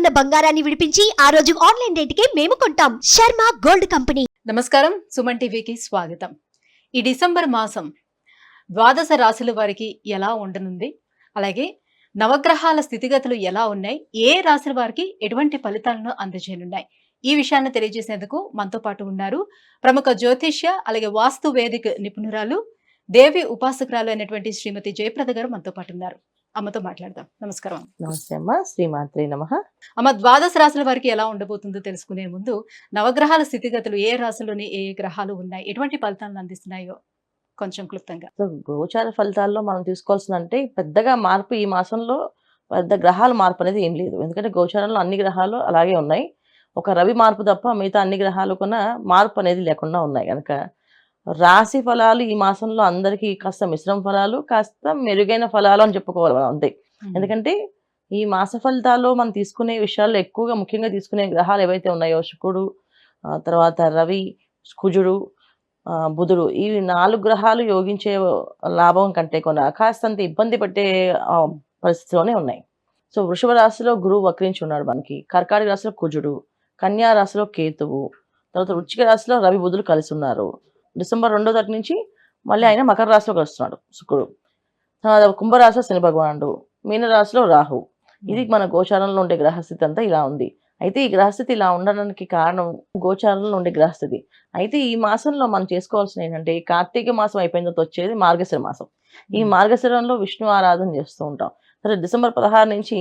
ఉన్న బంగారాన్ని విడిపించి ఆ రోజు ఆన్లైన్ రేటుకే మేము కొంటాం. Sharma gold company. నమస్కారం, సుమన్ టీవీకి స్వాగతం. ఈ డిసెంబర్ మాసం ద్వాదశ రాశుల వారికి ఎలా ఉండనుంది, అలాగే నవగ్రహాల స్థితిగతులు ఎలా ఉన్నాయి, ఏ రాశుల వారికి ఎటువంటి ఫలితాలను అందజేయనున్నాయి, ఈ విషయాన్ని తెలియజేసేందుకు మనతో పాటు ఉన్నారు ప్రముఖ జ్యోతిష్య అలాగే వాస్తు వేదిక నిపుణురాలు, దేవి ఉపాసకురాలు అయినటువంటి శ్రీమతి జయప్రద గారు మనతో పాటు ఉన్నారు. అమ్మతో మాట్లాడదాం. నమస్కారం. నమస్తే అమ్మ. శ్రీమాత్రే నమః. అమ్మ, ద్వాదశ రాశుల వారికి ఎలా ఉండబోతుందో తెలుసుకునే ముందు నవగ్రహాల స్థితిగతులు, ఏ రాశుల్లోని ఏ గ్రహాలు ఉన్నాయి, ఎటువంటి ఫలితాలను అందిస్తున్నాయో కొంచెం క్లుప్తంగా. సో గోచార ఫలితాల్లో మనం తీసుకోవాల్సిందంటే పెద్దగా మార్పు ఈ మాసంలో పెద్ద గ్రహాల మార్పు అనేది ఏం లేదు. ఎందుకంటే గోచారంలో అన్ని గ్రహాలు అలాగే ఉన్నాయి. ఒక రవి మార్పు తప్ప మిగతా అన్ని గ్రహాలు కూడా మార్పు అనేది లేకుండా ఉన్నాయి. కనుక రాశి ఫలాలు ఈ మాసంలో అందరికీ కాస్త మిశ్రమ ఫలాలు, కాస్త మెరుగైన ఫలాలు అని చెప్పుకోవాలి మనం అంతే. ఎందుకంటే ఈ మాస ఫలితాల్లో మనం తీసుకునే విషయాల్లో ఎక్కువగా ముఖ్యంగా తీసుకునే గ్రహాలు ఏవైతే ఉన్నాయో శుక్రుడు, తర్వాత రవి, కుజుడు, బుధుడు, ఈ 4 గ్రహాలు యోగించే లాభం కంటే కూడా కాస్తంత ఇబ్బంది పెట్టే పరిస్థితిలోనే ఉన్నాయి. సో వృషభ రాశిలో గురువు వక్రించి ఉన్నాడు మనకి, కర్కాటక రాశిలో కుజుడు, కన్యా రాశిలో కేతువు, తర్వాత వృశ్చిక రాశిలో రవి బుధులు కలిసి ఉన్నారు. డిసెంబర్ 2వ తారీఖు నుంచి మళ్ళీ ఆయన మకర రాశిలోకి వస్తున్నాడు శుక్రుడు. కుంభరాశిలో శని భగవానుడు, మీనరాశిలో రాహు. ఇది మన గోచారంలో ఉండే గ్రహస్థితి అంతా ఇలా ఉంది. అయితే ఈ గ్రహస్థితి ఇలా ఉండడానికి కారణం గోచారంలో ఉండే గ్రహస్థితి. అయితే ఈ మాసంలో మనం చేసుకోవాల్సిన ఏంటంటే, కార్తీక మాసం అయిపోయిన తర్వాత వచ్చేది మార్గశిర మాసం. ఈ మార్గశిరంలో విష్ణు ఆరాధన చేస్తూ ఉంటాం. సరే, డిసెంబర్ 16 నుంచి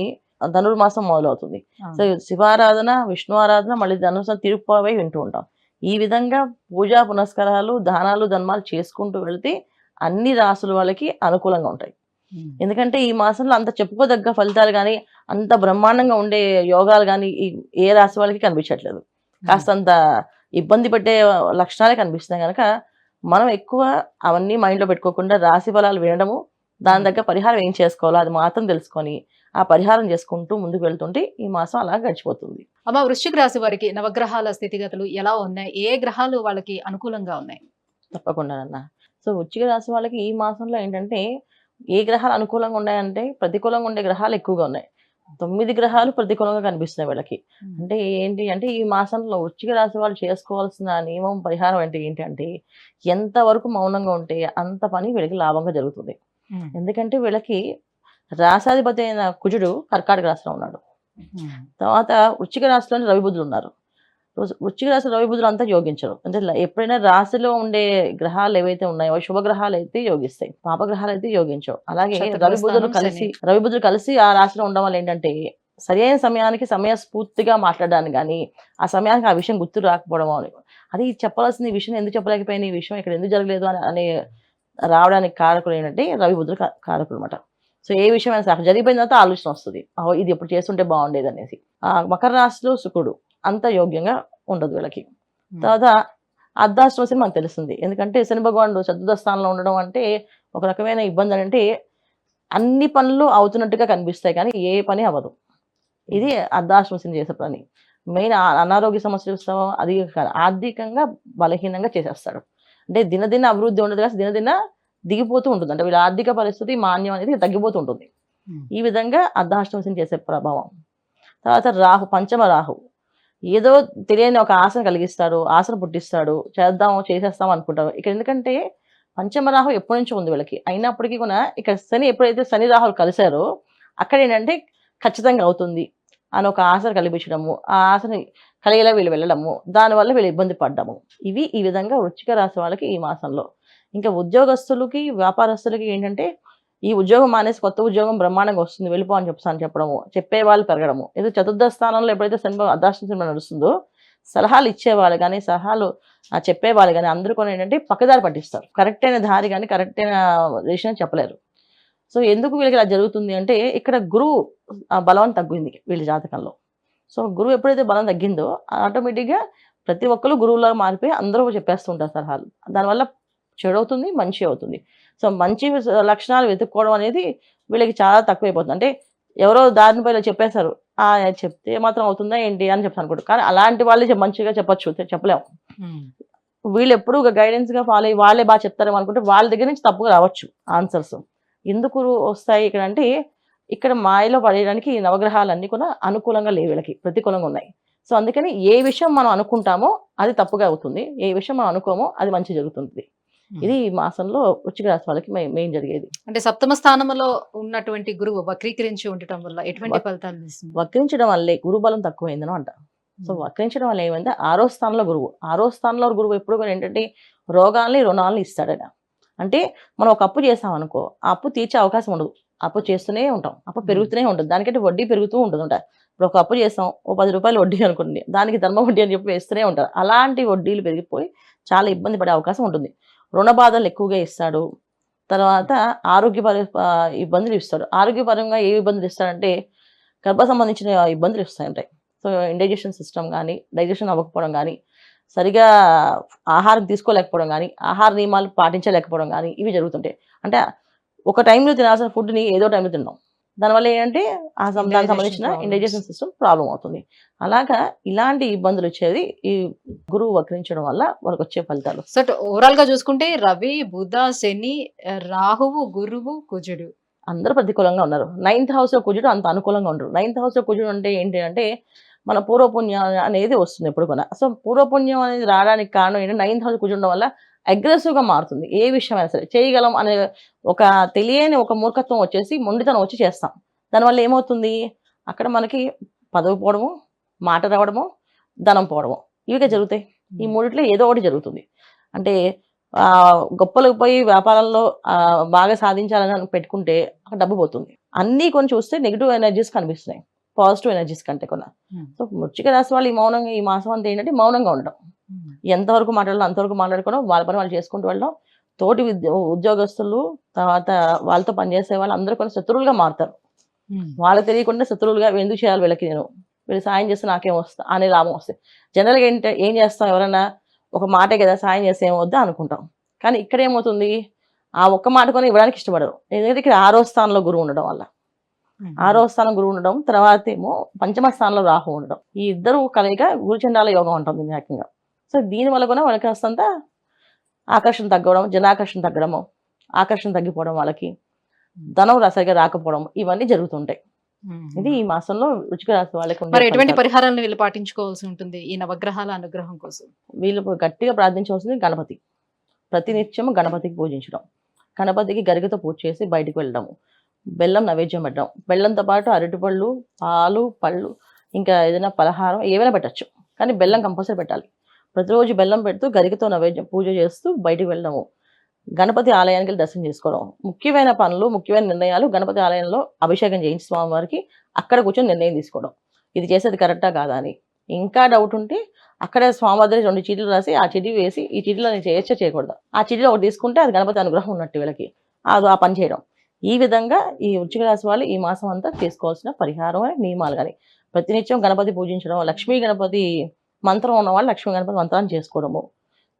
ధనుర్మాసం మొదలవుతుంది. సో శివారాధన, విష్ణు ఆరాధన, మళ్ళీ ధనుర్మాసం తిరుప్పావై వింటూ ఉంటాం. ఈ విధంగా పూజా పునస్కారాలు, దానాలు, ధర్మాలు చేసుకుంటూ వెళితే అన్ని రాసుల వాళ్ళకి అనుకూలంగా ఉంటాయి. ఎందుకంటే ఈ మాసంలో అంత చెప్పుకోదగ్గ ఫలితాలు కానీ, అంత బ్రహ్మాండంగా ఉండే యోగాలు కానీ ఏ రాశి వాళ్ళకి కనిపించట్లేదు. కాస్తంత ఇబ్బంది పెట్టే లక్షణాలే కనిపిస్తున్నాయి. కనుక మనం ఎక్కువ అవన్నీ మైండ్లో పెట్టుకోకుండా రాశి ఫలాలు వినడము, దాని దగ్గర పరిహారం ఏం చేసుకోవాలో అది మాత్రం తెలుసుకొని ఆ పరిహారం చేసుకుంటూ ముందుకు వెళ్తుంటే ఈ మాసం అలా గడిచిపోతుంది. అమ్మ, వృశ్చిక రాశి వారికి నవగ్రహాల స్థితిగతులు ఎలా ఉన్నాయి, ఏ గ్రహాలు వాళ్ళకి అనుకూలంగా ఉన్నాయి? తప్పకుండా అన్న. సో వృశ్చిక రాశి వాళ్ళకి ఈ మాసంలో ఏంటంటే, ఏ గ్రహాలు అనుకూలంగా ఉన్నాయంటే ప్రతికూలంగా ఉండే గ్రహాలు ఎక్కువగా ఉన్నాయి. 9 గ్రహాలు ప్రతికూలంగా కనిపిస్తున్నాయి వీళ్ళకి. అంటే ఏంటి అంటే, ఈ మాసంలో వృశ్చిక రాశి వాళ్ళు చేసుకోవాల్సిన నియమం, పరిహారం ఏంటి అంటే ఎంతవరకు మౌనంగా ఉంటే అంత పని వీళ్ళకి లాభంగా జరుగుతుంది. ఎందుకంటే వీళ్ళకి రాశాధిపతి అయిన కుజుడు కర్కాటక రాశిలో ఉన్నాడు. తర్వాత వృశ్చిక రాశిలోని రవి బుధులు ఉన్నారు. వృశ్చిక రాశి రవి బుధులు అంతా యోగించరు. అంటే ఎప్పుడైనా రాశిలో ఉండే గ్రహాలు ఏవైతే ఉన్నాయో శుభగ్రహాలు అయితే యోగిస్తాయి, పాపగ్రహాలు అయితే యోగించవు. అలాగే రవి బుధులు కలిసి ఆ రాశిలో ఉండడం వల్ల ఏంటంటే, సరైన సమయానికి సమయస్ఫూర్తిగా మాట్లాడడానికి కానీ, ఆ సమయానికి ఆ విషయం గుర్తు రాకపోవడం, అది చెప్పాల్సిన ఈ విషయం ఎందుకు చెప్పలేకపోయిన, ఈ విషయం ఇక్కడ ఎందుకు జరగలేదు అని రావడానికి కారకులు ఏంటంటే రవి బుధులు కారకులు అనమాట. సో ఏ విషయం అయినా సరే జరిగిపోయిన తర్వాత ఆలోచన వస్తుంది, ఇది ఎప్పుడు చేస్తుంటే బాగుండేది అనేసి. మకర రాశిలో శుక్రుడు అంత యోగ్యంగా ఉండదు వీళ్ళకి. తర్వాత అర్ధాష్టమ శని మనకు తెలుస్తుంది. ఎందుకంటే శని భగవానుడు చతుర్థ స్థానంలో ఉండడం అంటే ఒక రకమైన ఇబ్బంది. అంటే అన్ని పనులు అవుతున్నట్టుగా కనిపిస్తాయి కానీ ఏ పని అవ్వదు. ఇది అర్ధాష్టమ శని చేసే పని. మెయిన్ అనారోగ్య సమస్యలు వస్తాం, అది ఆర్థికంగా బలహీనంగా చేసేస్తాడు. అంటే దినదిన అభివృద్ధి ఉండదు కానీ దినదిన దిగిపోతూ ఉంటుంది. అంటే వీళ్ళ ఆర్థిక పరిస్థితి, మాన్యం అనేది తగ్గిపోతూ ఉంటుంది. ఈ విధంగా అర్ధాష్టమ శని చేసే ప్రభావం. తర్వాత రాహు, పంచమ రాహు ఏదో తెలియని ఒక ఆశను కలిగిస్తాడు, ఆశను పుట్టిస్తాడు, చేసేస్తాం అనుకుంటారు. ఇక్కడ ఎందుకంటే పంచమ రాహు ఎప్పటి నుంచో ఉంది వీళ్ళకి. అయినప్పటికీ కూడా ఇక్కడ శని ఎప్పుడైతే శని రాహులు కలిశారో అక్కడ ఏంటంటే ఖచ్చితంగా అవుతుంది అని ఒక ఆశను కల్పించడము, ఆ ఆశని కలిగేలా వీళ్ళు వెళ్ళడము, దానివల్ల వీళ్ళు ఇబ్బంది పడ్డము. ఇవి ఈ విధంగా వృశ్చిక రాశి వాళ్ళకి ఈ మాసంలో. ఇంకా ఉద్యోగస్తులకి, వ్యాపారస్తులకి ఏంటంటే, ఈ ఉద్యోగం మానేసి కొత్త ఉద్యోగం బ్రహ్మాండంగా వస్తుంది, వెళ్ళిపో అని చెప్పడము, చెప్పే వాళ్ళు పెరగడము. ఏదో చతుర్థ స్థానంలో ఎప్పుడైతే అర్ధాష్టమ శని నడుస్తుందో సలహాలు ఇచ్చేవాళ్ళు కానీ, సలహాలు చెప్పేవాళ్ళు కానీ అందరూ కూడా ఏంటంటే పక్కదారి పట్టిస్తారు. కరెక్ట్ అయిన దారి కానీ, కరెక్ట్ అయిన డెసిషన్ చెప్పలేరు. సో ఎందుకు వీళ్ళకి ఇలా జరుగుతుంది అంటే, ఇక్కడ గురువు బలం తగ్గింది వీళ్ళ జాతకంలో. సో గురువు ఎప్పుడైతే బలం తగ్గిందో ఆటోమేటిక్గా ప్రతి ఒక్కరు గురువులాగా మారిపోయి అందరూ చెప్పేస్తుంటారు సలహాలు. దానివల్ల చెడు అవుతుంది, మంచి అవుతుంది. సో మంచి లక్షణాలు వెతుక్కోవడం అనేది వీళ్ళకి చాలా తక్కువైపోతుంది. అంటే ఎవరో దారిని పైన చెప్పేశారు, చెప్తే మాత్రం అవుతుందా ఏంటి అని చెప్తాను అనుకుంటారు. కానీ అలాంటి వాళ్ళే మంచిగా చెప్పచ్చు, చెప్పలేము. వీళ్ళు ఎప్పుడు గైడెన్స్గా ఫాలో అయ్యి వాళ్ళే బాగా చెప్తారేమో అనుకుంటే వాళ్ళ దగ్గర నుంచి తప్పుగా రావచ్చు ఆన్సర్స్. ఎందుకు వస్తాయి ఇక్కడ అంటే, ఇక్కడ మాయలో పడేయడానికి ఈ నవగ్రహాలన్నీ కూడా అనుకూలంగా లేవు వీళ్ళకి, ప్రతికూలంగా ఉన్నాయి. సో అందుకని ఏ విషయం మనం అనుకుంటామో అది తప్పుగా అవుతుంది, ఏ విషయం మనం అనుకోమో అది మంచి జరుగుతుంది. ఇది ఈ మాసంలో వృశ్చిక రాశి వాళ్ళకి మెయిన్ జరిగేది. అంటే సప్తమ స్థానంలో ఉన్నటువంటి గురువు వక్రీకరించి ఉండటం వల్ల ఎటువంటి వక్- ఫలితాలు ఇస్తుంది? వక్రించడం వల్లే గురుబలం తక్కువైందని అంట. సో వక్రించడం వల్ల ఏమైంది, 6వ స్థానంలో గురువు, 6వ స్థానంలో గురువు ఎప్పుడు కూడా ఏంటంటే రోగాల్ని రుణాలని ఇస్తాడట. అంటే మనం ఒక అప్పు చేసాం అనుకో, ఆ అప్పు తీర్చే అవకాశం ఉండదు, అప్పు చేస్తూనే ఉంటాం, అప్పు పెరుగుతూనే ఉంటుంది, దానికంటే వడ్డీ పెరుగుతూ ఉంటుంది ఉంటా. ఇప్పుడు ఒక అప్పు చేస్తాం, ఓ 10 రూపాయలు వడ్డీ అనుకోండి, దానికి ధర్మ వడ్డీ అని చెప్పి వేస్తూనే ఉంటారు. అలాంటి వడ్డీలు పెరిగిపోయి చాలా ఇబ్బంది పడే అవకాశం ఉంటుంది. రుణ బాధలు ఎక్కువగా ఇస్తాడు. తర్వాత ఇబ్బందులు ఇస్తాడు. ఆరోగ్యపరంగా ఏ ఇబ్బందులు ఇస్తాడంటే గర్భ సంబంధించిన ఇబ్బందులు ఇస్తాయంటాయి. సో ఇండైజెషన్ సిస్టమ్ కానీ, డైజెషన్ అవ్వకపోవడం కానీ, సరిగా ఆహారం తీసుకోలేకపోవడం కానీ, ఆహార నియమాలు పాటించలేకపోవడం కానీ ఇవి జరుగుతుంటాయి. అంటే ఒక టైంలో తినాల్సిన ఫుడ్ని ఏదో టైంలో తిన్నాం, దానివల్ల ఏంటంటే దానికి సంబంధించిన ఇండైజెషన్ సిస్టమ్ ప్రాబ్లం అవుతుంది. అలాగా ఇలాంటి ఇబ్బందులు వచ్చేది ఈ గురువు వక్రించడం వల్ల వాళ్ళకి వచ్చే ఫలితాలు. సో ఓవరాల్ గా చూసుకుంటే రవి, బుధ, శని, రాహువు, గురువు, కుజుడు అందరూ ప్రతికూలంగా ఉన్నారు. 9th హౌస్ లో కుజుడు అంత అనుకూలంగా ఉండరు. 9th హౌస్ లో కుజుడు అంటే ఏంటి అంటే మన పూర్వపుణ్యం అనేది వస్తుంది ఎప్పుడు కూడా. సో పూర్వపుణ్యం అనేది రావడానికి కారణం ఏంటంటే 9th హౌస్ కుజుడు ఉండడం వల్ల అగ్రెసివ్ గా మారుతుంది. ఏ విషయమైనా సరే చేయగలం అనే ఒక తెలియని ఒక మూర్ఖత్వం వచ్చేసి మొండితనం వచ్చి చేస్తాం. దానివల్ల ఏమవుతుంది, అక్కడ మనకి పదవి పోవడము, మాట రావడము, ధనం పోవడము, ఇవిగా జరుగుతాయి. ఈ మూడిట్లో ఏదో ఒకటి జరుగుతుంది. అంటే గొప్పలకు పోయి వ్యాపారంలో బాగా సాధించాలని పెట్టుకుంటే అక్కడ డబ్బు పోతుంది. అన్నీ కొన్ని చూస్తే నెగిటివ్ ఎనర్జీస్ కనిపిస్తున్నాయి పాజిటివ్ ఎనర్జీస్ కంటే కూడా. సో వృశ్చిక రాశి వాళ్ళు ఈ మాసం అంతా ఏంటంటే మౌనంగా ఉండడం, ఎంతవరకు మాట్లాడాలో అంతవరకు మాట్లాడుకోవడం, వాళ్ళ పని వాళ్ళు చేసుకుంటూ వెళ్ళడం. తోటి ఉద్యోగస్తులు, తర్వాత వాళ్ళతో పనిచేసే వాళ్ళు అందరూ కూడా శత్రువులుగా మారుతారు. వాళ్ళకి తెలియకుండా శత్రువులుగా ఎందుకు చేయాలి వీళ్ళకి, నేను వీళ్ళు సాయం చేస్తే నాకేం వస్తా అనే లాభం వస్తాయి. జనరల్గా ఏం చేస్తాం, ఎవరైనా ఒక మాటే కదా సాయం చేస్తే ఏమవుద్దా అనుకుంటాం. కానీ ఇక్కడ ఏమవుతుంది, ఆ ఒక్క మాట కొని ఇవ్వడానికి ఇష్టపడరు. ఎందుకంటే ఇక్కడ 6వ స్థానంలో గురువు ఉండడం వల్ల, 6వ స్థానం గురువు ఉండడం, తర్వాత ఏమో పంచమ స్థానంలో రాహు ఉండడం, ఈ ఇద్దరు కలయిక గురుచండాల యోగం ఉంటుంది ఏకంగా. సో దీనివల్ల కూడా వాళ్ళకి కాస్తంత ఆకర్షణ తగ్గడం, జనాకర్షణ తగ్గడము, ఆకర్షణ తగ్గిపోవడం, వాళ్ళకి ధనం సరిగా రాకపోవడం, ఇవన్నీ జరుగుతుంటాయి. ఇది ఈ మాసంలో వృశ్చిక రాశి వాళ్ళకి మరి ఎటువంటి పరిహారాలను వీళ్ళు పాటించుకోవాల్సి ఉంటుంది ఈ నవగ్రహాల అనుగ్రహం కోసం? వీళ్ళు గట్టిగా ప్రార్థించవలసింది గణపతి. ప్రతినిత్యం గణపతికి పూజించడం, గణపతికి గరికతో పూజ చేసి బయటికి వెళ్ళడము, బెల్లం నైవేద్యం పెట్టడం, బెల్లంతో పాటు అరటిపళ్ళు, పాలు, పళ్ళు, ఇంకా ఏదైనా పలహారం ఏమైనా పెట్టచ్చు, కానీ బెల్లం కంపల్సరీ పెట్టాలి. ప్రతిరోజు బెల్లం పెడుతూ గరికతో నైవేద్యం పూజ చేస్తూ బయటికి వెళ్ళడము, గణపతి ఆలయానికి వెళ్ళి దర్శనం చేసుకోవడం. ముఖ్యమైన పనులు, ముఖ్యమైన నిర్ణయాలు గణపతి ఆలయంలో అభిషేకం చేయించి స్వామివారికి అక్కడ కూర్చొని నిర్ణయం తీసుకోవడం, ఇది చేసేది కరెక్టా కాదా అని. ఇంకా డౌట్ ఉంటే అక్కడ స్వామివారి 2 చీటీలు రాసి ఆ చీటీ వేసి ఈ చీటీలో నేను చేయొచ్చా చేయకూడదు, ఆ చీటీలో ఒకటి తీసుకుంటే అది గణపతి అనుగ్రహం ఉన్నట్టు వీళ్ళకి, ఆ పని చేయడం. ఈ విధంగా ఈ వృశ్చిక రాశి వాళ్ళు ఈ మాసం అంతా చేసుకోవాల్సిన పరిహారం నియమాలు కానీ, ప్రతినిత్యం గణపతి పూజించడం, లక్ష్మీ గణపతి మంత్రం ఉన్న వాళ్ళు లక్ష్మీ గణపతి మంత్రాన్ని చేసుకోవడము,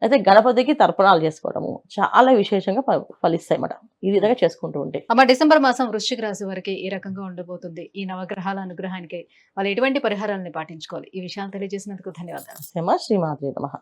అయితే గణపతికి తర్పణాలు చేసుకోవడము చాలా విశేషంగా ఫలిస్తాయి అన్నమాట. ఈ విధంగా చేసుకుంటూ ఉంటే. అమ్మ, డిసెంబర్ మాసం వృశ్చిక రాశి వారికి ఏ రకంగా ఉండబోతుంది? ఈ నవగ్రహాల అనుగ్రహానికి వాళ్ళు ఎటువంటి పరిహారాలను పాటించుకోవాలి? ఈ విషయాలు తెలియజేసినందుకు ధన్యవాదాలు. శ్రీమాత్రే నమః.